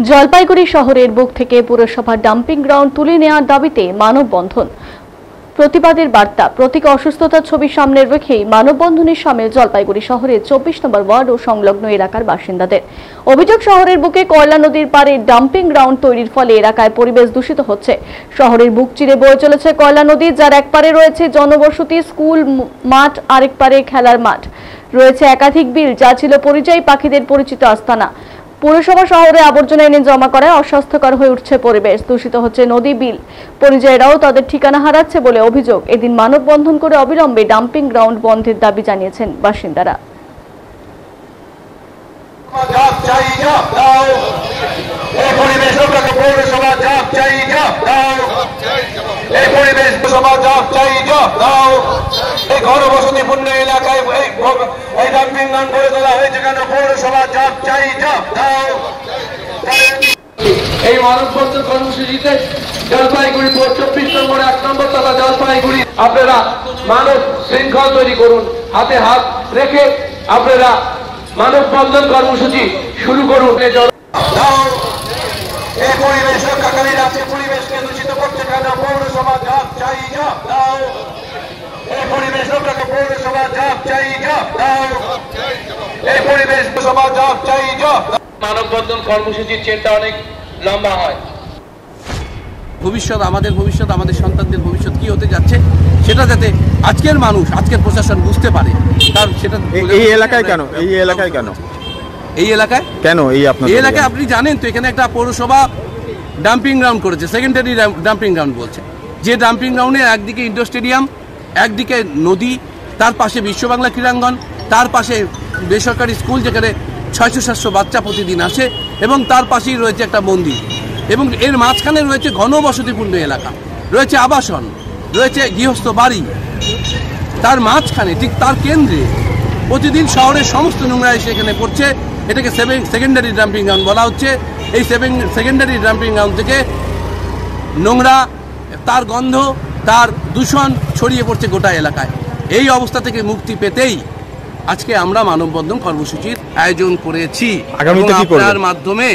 জলপাইগুড়ি শহরের বুক থেকে পুরসভার ডাম্পিং গ্রাউন্ড তুলে নেওয়ার দাবিতে মানববন্ধন। প্রতিবাদের বার্তা, প্রতীক অসুস্থতার ছবি সামনে রেখেই মানববন্ধনে সামিল জলপাইগুড়ি শহরের 24 নম্বর ওয়ার্ড ও সংলগ্ন এলাকার বাসিন্দাদের। অভিযোগ, শহরের বুকে কয়লা নদীর পাড়ে ডাম্পিং গ্রাউন্ড তৈরির ফলে এলাকায় পরিবেশ দূষিত হচ্ছে। শহরের বুক চিরে বয়ে চলেছে কয়লা নদী, যার এক পারে রয়েছে জনবসতি, স্কুল মাঠ, আরেক পারে খেলার মাঠ। রয়েছে একাধিক বিল, যা ছিল পরিযায়ী পাখিদের পরিচিত আস্তানা। পুরসভা শহরে আবর্জনা এনে জমা করায় অস্বাস্থ্যকর হয়ে উঠছে পরিবেশ, দূষিত হচ্ছে নদী, বিল। পরিযায়ীরাও তাদের ঠিকানা হারাচ্ছে বলে অভিযোগ। এদিন মানববন্ধন করে অবিলম্বে ডাম্পিং গ্রাউন্ড বন্ধের দাবি জানিয়েছেন বাসিন্দারা। ঘনবসতিপূর্ণ এলাকায় এই ডাম্পিং গ্রাউন্ড গড়ে তোলা হয়েছে কেন? পৌরসভা জবাব চাই, জবাব দাও। এই মানববন্ধন কর্মসূচিতে জলপাইগুড়ি 24 নম্বর 1 নম্বর তথা জলপাইগুড়ি আপনারা মানব শৃঙ্খল তৈরি করুন, হাতে হাত রেখে আপনারা মানববন্ধন কর্মসূচি শুরু করুন। এই পরিবেশ রক্ষাকারী রাজ্যে পরিবেশকে দূষিত করছে কেন? পৌরসভা জবাব চাই, জবাব দাও। এই পরিবেশ রক্ষাকে পৌরসভা জবাব চাই, জবাব দাও। এই পরিবেশ সভা জবাব চাই, জবাব। মানববন্ধন কর্মসূচির চেনটা অনেক লম্বা হয়। ভবিষ্যৎ, আমাদের সন্তানদের ভবিষ্যৎ কি হতে যাচ্ছে সেটা যাতে আজকের মানুষ, আজকের প্রশাসন বুঝতে পারে, তার সেটা এই এলাকায় কেন এই এলাকায় আপনি জানেন তো, এখানে একটা পৌরসভা ডাম্পিং গ্রাউন্ড করেছে, সেকেন্ডারি ডাম্পিং গ্রাউন্ড বলছে। যে ডাম্পিং গ্রাউন্ডে একদিকে ইন্ডোর স্টেডিয়াম, একদিকে নদী, তার পাশে বিশ্ব বাংলা ক্রীড়াঙ্গন, তার পাশে বেসরকারি স্কুল যেখানে 600-700 বাচ্চা প্রতিদিন আসে, এবং তার পাশেই রয়েছে একটা মন্দির, এবং এর মাঝখানে রয়েছে ঘনবসতিপূর্ণ এলাকা, রয়েছে আবাসন, রয়েছে গৃহস্থ বাড়ি। তার মাঝখানে, ঠিক তার কেন্দ্রে প্রতিদিন শহরের সমস্ত নোংরা এসে এখানে পড়ছে। এটাকে সেকেন্ডারি ডাম্পিং গ্রাউন্ড বলা হচ্ছে। এই সেকেন্ডারি ডাম্পিং গ্রাউন্ড থেকে নোংরা, তার গন্ধ, তার দূষণ ছড়িয়ে পড়ছে গোটা এলাকায়। এই অবস্থা থেকে মুক্তি পেতেই আজকে আমরা মানববন্ধন কর্মসূচির আয়োজন করেছি। আপনার মাধ্যমে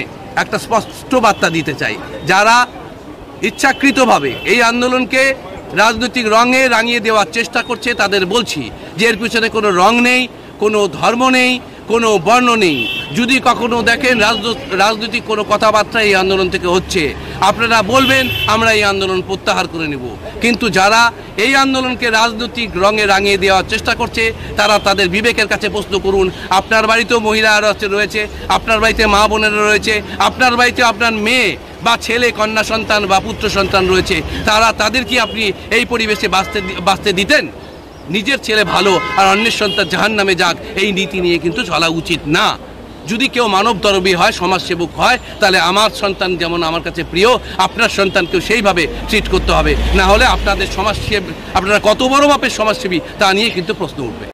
একটা স্পষ্ট বার্তা দিতে চাই, যারা ইচ্ছাকৃতভাবে এই আন্দোলনকে রাজনৈতিক রঙে রাঙিয়ে দেওয়ার চেষ্টা করছে, তাদের বলছি যে এর পিছনে কোনো রং নেই, কোনো ধর্ম নেই, কোনো বর্ণ নেই। যদি কখনো দেখেন রাজনৈতিক কোনো কথাবার্তা এই আন্দোলন থেকে হচ্ছে, আপনারা বলবেন আমরা এই আন্দোলন প্রত্যাহার করে নেব। কিন্তু যারা এই আন্দোলনকে রাজনৈতিক রঙে রাঙিয়ে দেওয়ার চেষ্টা করছে, তারা তাদের বিবেকের কাছে প্রশ্ন করুন। আপনার বাড়িতেও মহিলারা রয়েছে, আপনার বাড়িতে মা বোনেরা রয়েছে, আপনার বাড়িতে আপনার মেয়ে বা ছেলে, কন্যা সন্তান বা পুত্র সন্তান রয়েছে। তাদের কি আপনি এই পরিবেশে বাঁচতে দিতেন? নিজের ছেলে ভালো আর অন্যের সন্তান জাহান্নামে যাক, এই নীতি নিয়ে কিন্তু চলা উচিত না। যদি কেউ মানবদরদী হয়, সমাজসেবক হয়, তাহলে আমার সন্তান যেমন আমার কাছে প্রিয়, আপনার সন্তানকেও সেইভাবে ট্রিট করতে হবে। না হলে আপনাদের আপনারা কত বড় মাপের সমাজসেবী তা নিয়ে কিন্তু প্রশ্ন উঠবে।